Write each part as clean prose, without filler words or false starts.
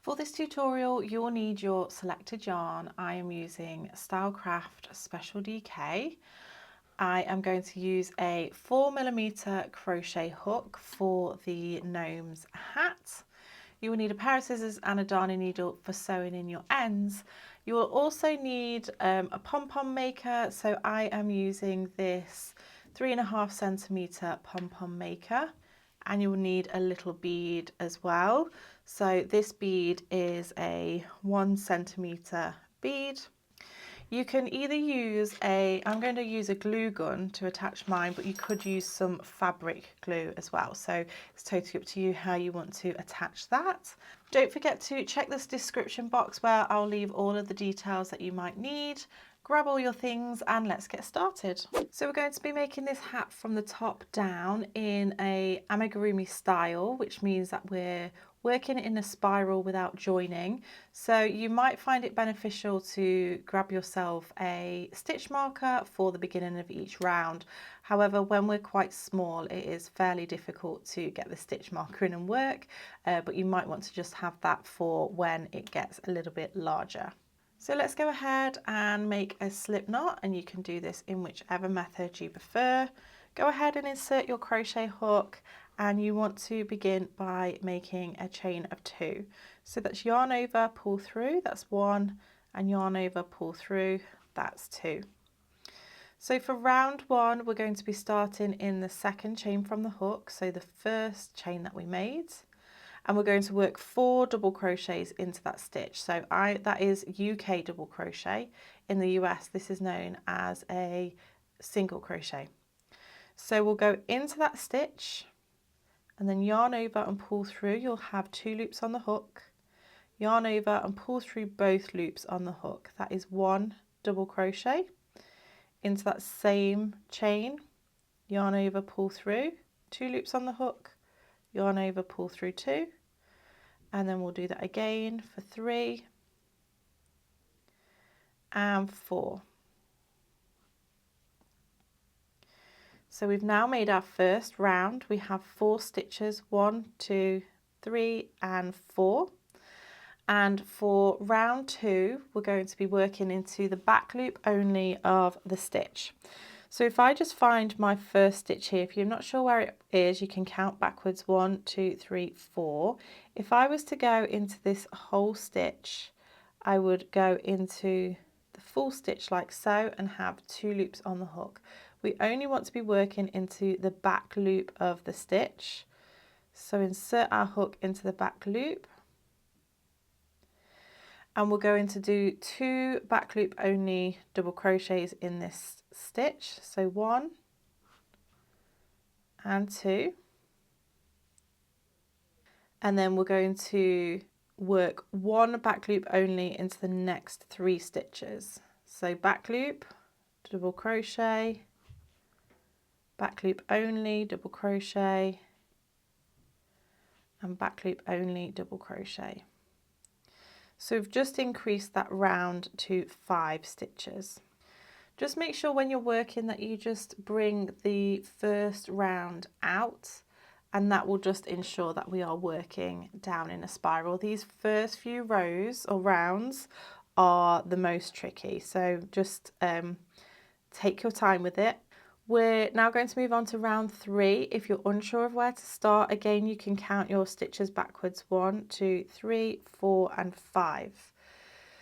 For this tutorial, you will need your selected yarn. I am using Stylecraft Special DK. I am going to use a 4mm crochet hook for the gnome's hat. You will need a pair of scissors and a darning needle for sewing in your ends. You will also need a pom pom maker, so I am using this 3.5cm pom pom maker, and you will need a little bead as well. So this bead is a 1cm bead. You can either use I'm going to use a glue gun to attach mine, but you could use some fabric glue as well. So it's totally up to you how you want to attach that. Don't forget to check this description box where I'll leave all of the details that you might need. Grab all your things and let's get started. So we're going to be making this hat from the top down in a amigurumi style, which means that we're working in a spiral without joining. So you might find it beneficial to grab yourself a stitch marker for the beginning of each round. However, when we're quite small, it is fairly difficult to get the stitch marker in and work, but you might want to just have that for when it gets a little bit larger. So let's go ahead and make a slip knot, and you can do this in whichever method you prefer. Go ahead and insert your crochet hook, and you want to begin by making a chain of 2. So that's yarn over, pull through, that's 1, and yarn over, pull through, that's 2. So for round 1, we're going to be starting in the second chain from the hook, so the first chain that we made. And we're going to work 4 double crochets into that stitch. So that is UK double crochet. In the US, this is known as a single crochet. So we'll go into that stitch and then yarn over and pull through. You'll have 2 loops on the hook. Yarn over and pull through both loops on the hook. That is 1 double crochet into that same chain. Yarn over, pull through, 2 loops on the hook. Yarn over, pull through 2, and then we'll do that again for 3 and 4. So we've now made our first round. We have 4 stitches, 1, 2, 3 and 4. And for round 2, we're going to be working into the back loop only of the stitch. So if I just find my first stitch here, if you're not sure where it is, you can count backwards 1, 2, 3, 4. If I was to go into this whole stitch, I would go into the full stitch like so and have 2 loops on the hook. We only want to be working into the back loop of the stitch. So insert our hook into the back loop. And we're going to do 2 back loop only double crochets in this stitch. So 1 and 2. And then we're going to work 1 back loop only into the next 3 stitches. So back loop, double crochet, back loop only, double crochet, and back loop only, double crochet. So we've just increased that round to 5 stitches. Just make sure when you're working that you just bring the first round out, and that will just ensure that we are working down in a spiral. These first few rows or rounds are the most tricky, so just take your time with it. We're now going to move on to round 3. If you're unsure of where to start, again, you can count your stitches backwards 1, 2, 3, 4 and 5.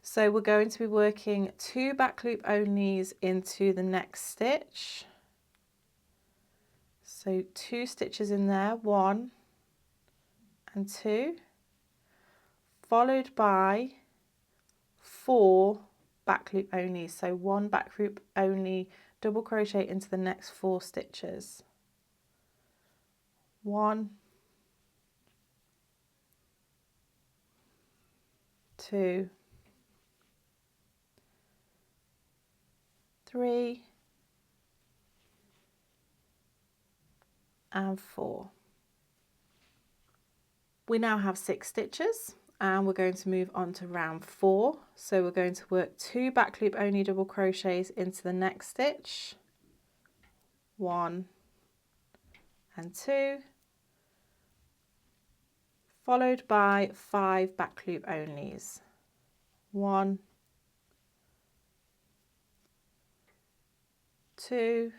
So we're going to be working 2 back loop onlys into the next stitch. So 2 stitches in there, 1 and 2, followed by 4 back loop only. So 1 back loop only, double crochet into the next 4 stitches. 1, 2, 3 and 4. We now have 6 stitches and we're going to move on to round 4. So we're going to work 2 back loop only double crochets into the next stitch. 1 and 2, followed by 5 back loop onlys. 1, 2,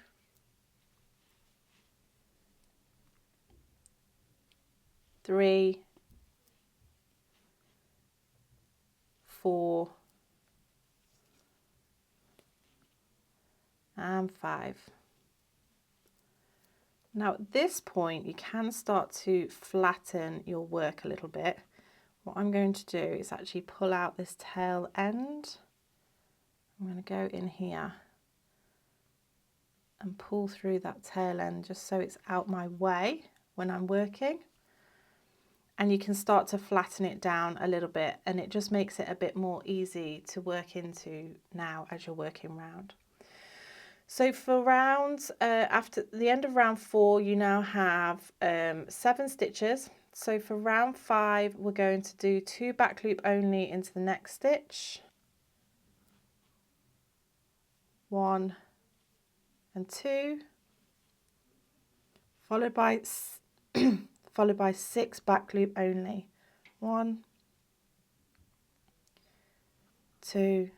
3, 4, and 5. Now at this point you can start to flatten your work a little bit. What I'm going to do is actually pull out this tail end. I'm going to go in here and pull through that tail end just so it's out my way when I'm working. And you can start to flatten it down a little bit, and it just makes it a bit more easy to work into now as you're working round. So for rounds, after the end of round 4, you now have 7 stitches. So for round 5, we're going to do 2 back loop only into the next stitch. 1 and 2, followed by followed by 6 back loop only. 1, 2,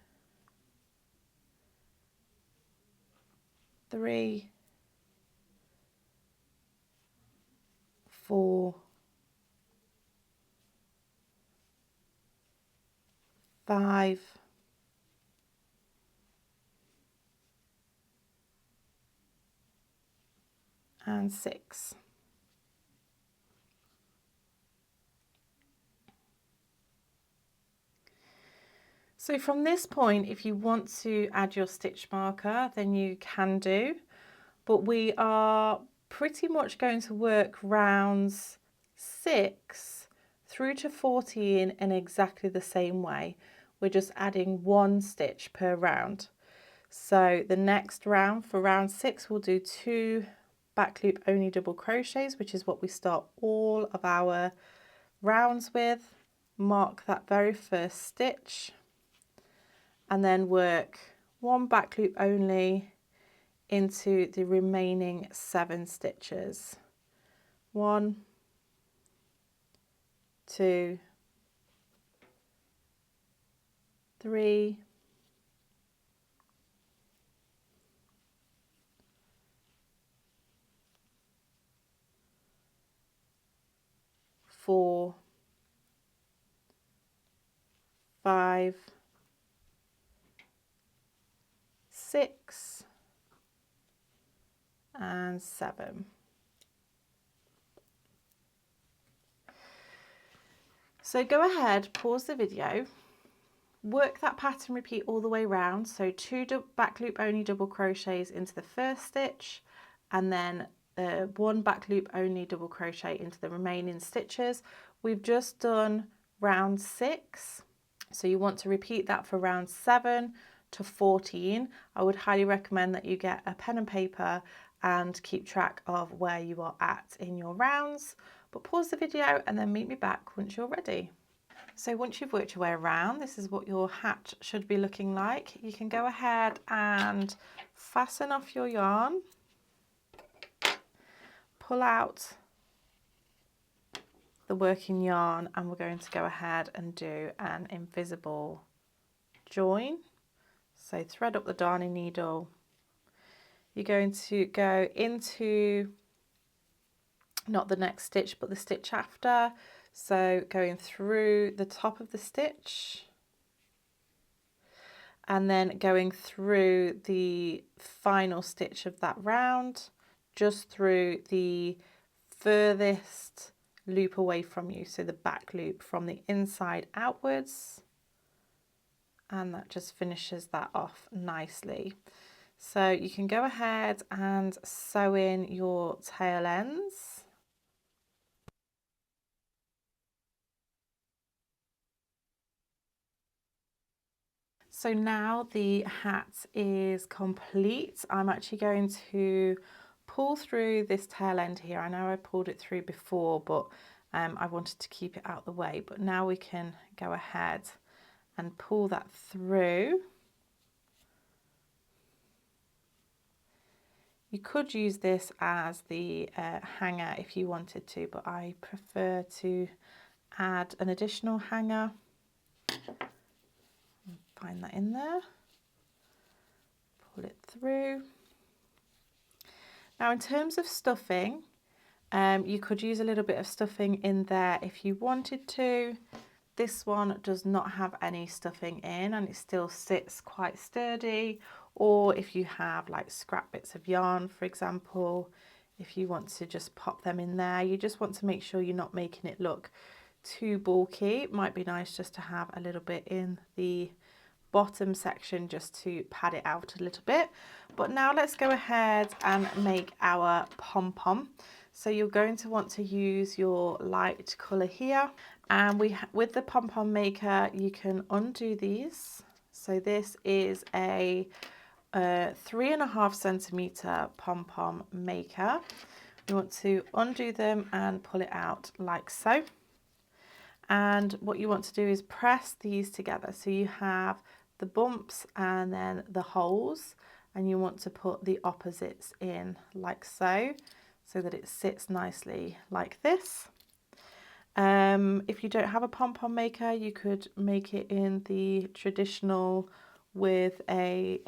3, 4, 5, and 6. So from this point, if you want to add your stitch marker, then you can do, but we are pretty much going to work rounds 6 through to 14 in exactly the same way. We're just adding 1 stitch per round. So the next round, for round 6, we'll do 2 back loop only double crochets, which is what we start all of our rounds with. Mark that very first stitch, and then work 1 back loop only into the remaining 7 stitches. 1, 2, 3, 4, 5, 6, and 7. So go ahead, pause the video, work that pattern, repeat all the way round. So 2 back loop only double crochets into the first stitch, and then 1 back loop only double crochet into the remaining stitches. We've just done round 6, so you want to repeat that for round 7 to 14. I would highly recommend that you get a pen and paper and keep track of where you are at in your rounds. But pause the video and then meet me back once you're ready. So once you've worked your way around, this is what your hat should be looking like. You can go ahead and fasten off your yarn, pull out the working yarn, and we're going to go ahead and do an invisible join. So thread up the darning needle. You're going to go into not the next stitch but the stitch after, so going through the top of the stitch and then going through the final stitch of that round, just through the furthest loop away from you, so the back loop from the inside outwards, and that just finishes that off nicely. So you can go ahead and sew in your tail ends. So now the hat is complete. I'm actually going to pull through this tail end here. I know I pulled it through before, but I wanted to keep it out the way. But now we can go ahead and pull that through. You could use this as the hanger if you wanted to, but I prefer to add an additional hanger, find that in there, pull it through. Now in terms of stuffing, you could use a little bit of stuffing in there if you wanted to. This one does not have any stuffing in and it still sits quite sturdy. Or if you have like scrap bits of yarn, for example, if you want to just pop them in there, you just want to make sure you're not making it look too bulky. It might be nice just to have a little bit in the bottom section just to pad it out a little bit. But now let's go ahead and make our pom-pom. So you're going to want to use your light colour here, and with the pom-pom maker you can undo these. So this is a 3.5 centimetre pom-pom maker. You want to undo them and pull it out like so. And what you want to do is press these together. So you have the bumps and then the holes, and you want to put the opposites in like so, so that it sits nicely like this. If you don't have a pom-pom maker, you could make it in the traditional with a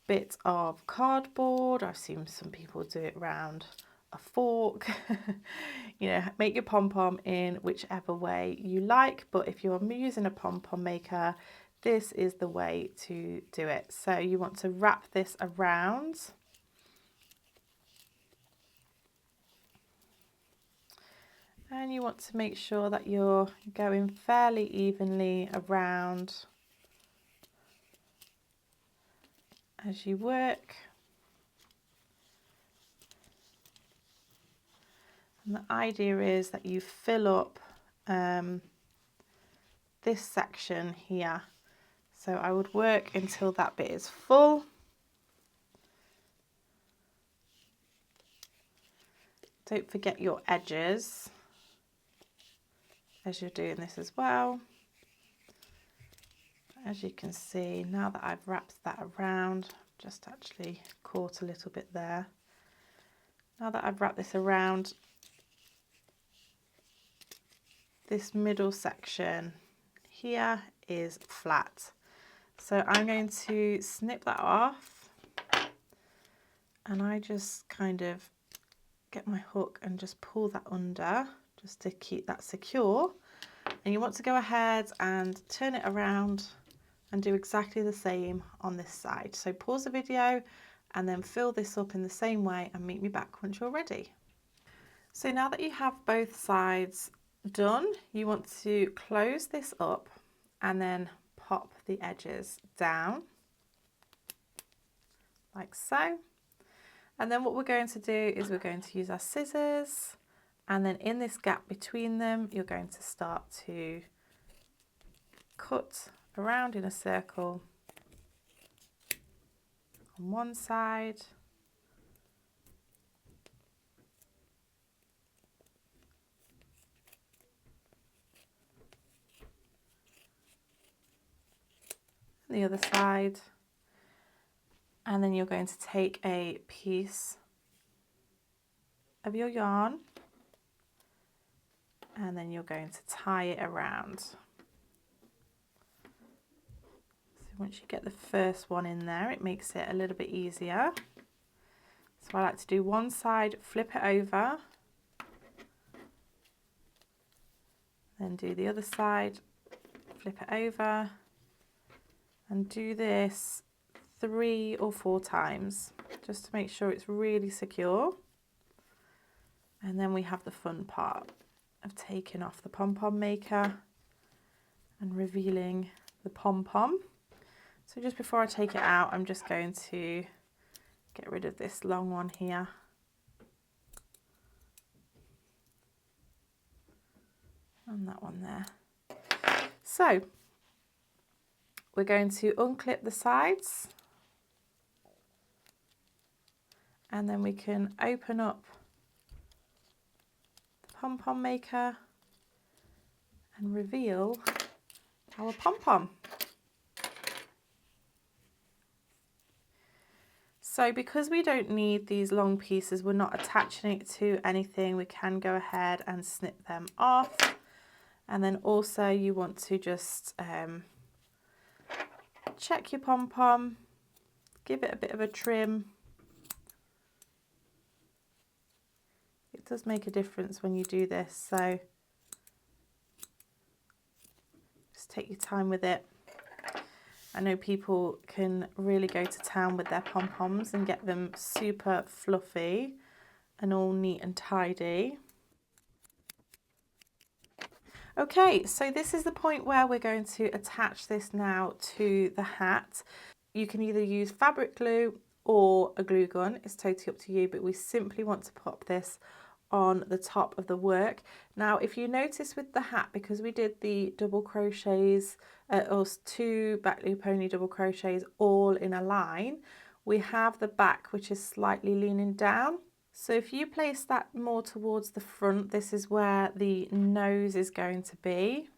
bit of cardboard. I've seen some people do it round a fork. You know, make your pom-pom in whichever way you like, but if you're using a pom-pom maker, this is the way to do it. So you want to wrap this around, and you want to make sure that you're going fairly evenly around as you work. And the idea is that you fill up this section here. So I would work until that bit is full. Don't forget your edges as you're doing this as well. As you can see, now that I've wrapped that around, just actually caught a little bit there. Now that I've wrapped this around, this middle section here is flat. So I'm going to snip that off, and I just kind of get my hook and just pull that under just to keep that secure. And you want to go ahead and turn it around and do exactly the same on this side. So pause the video and then fill this up in the same way and meet me back once you're ready. So now that you have both sides done, you want to close this up and then pop the edges down like so. And then what we're going to do is we're going to use our scissors, and then in this gap between them you're going to start to cut around in a circle on one side, and the other side, and then you're going to take a piece of your yarn and then you're going to tie it around. Once you get the first one in there, it makes it a little bit easier. So I like to do one side, flip it over, then do the other side, flip it over, and do this 3 or 4 times just to make sure it's really secure. And then we have the fun part of taking off the pom-pom maker and revealing the pom-pom. So just before I take it out, I'm just going to get rid of this long one here. And that one there. So we're going to unclip the sides, and then we can open up the pom-pom maker and reveal our pom-pom. So because we don't need these long pieces, we're not attaching it to anything, we can go ahead and snip them off. And then also you want to just check your pom-pom, give it a bit of a trim. It does make a difference when you do this, so just take your time with it. I know people can really go to town with their pom-poms and get them super fluffy and all neat and tidy. Okay, so this is the point where we're going to attach this now to the hat. You can either use fabric glue or a glue gun, it's totally up to you, but we simply want to pop this on the top of the work. Now, if you notice with the hat, because we did the double crochets, or 2 back loop only double crochets all in a line, we have the back which is slightly leaning down. So if you place that more towards the front, this is where the nose is going to be.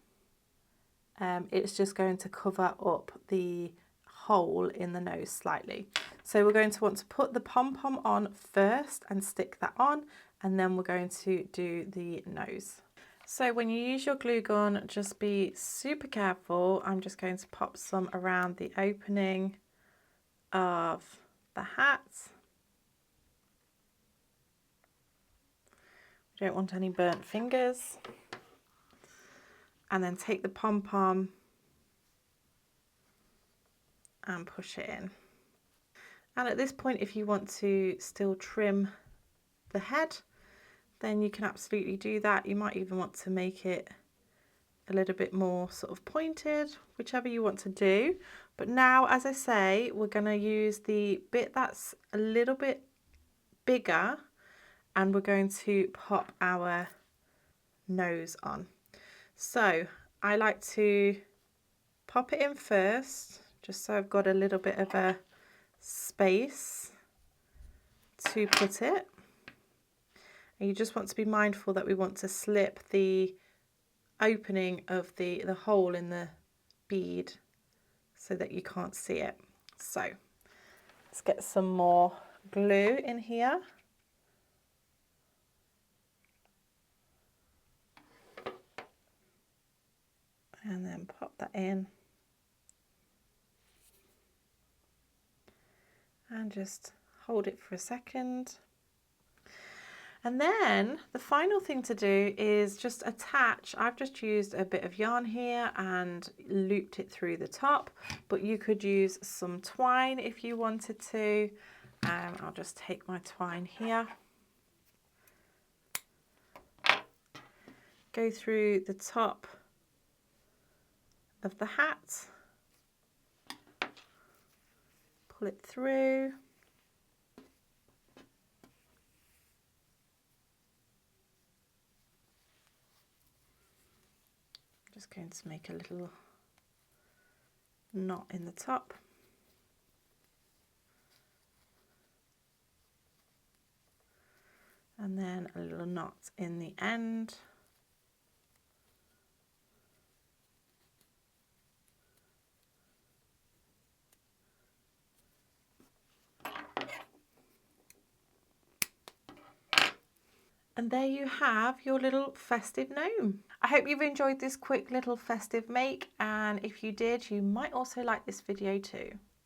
It's just going to cover up the hole in the nose slightly. So we're going to want to put the pom-pom on first and stick that on, and then we're going to do the nose. So when you use your glue gun, just be super careful. I'm just going to pop some around the opening of the hat. We don't want any burnt fingers. And then take the pom-pom and push it in. And at this point, if you want to still trim the head, then you can absolutely do that. You might even want to make it a little bit more sort of pointed, whichever you want to do. But now, as I say, we're going to use the bit that's a little bit bigger, and we're going to pop our nose on. So I like to pop it in first, just so I've got a little bit of a space to put it. And you just want to be mindful that we want to slip the opening of the hole in the bead so that you can't see it. So let's get some more glue in here. And then pop that in. And just hold it for a second. And then the final thing to do is just attach. I've just used a bit of yarn here and looped it through the top, but you could use some twine if you wanted to. I'll just take my twine here. Go through the top of the hat. Pull it through. Just going to make a little knot in the top. And then a little knot in the end. And there you have your little festive gnome. I hope you've enjoyed this quick little festive make, and if you did, you might also like this video too.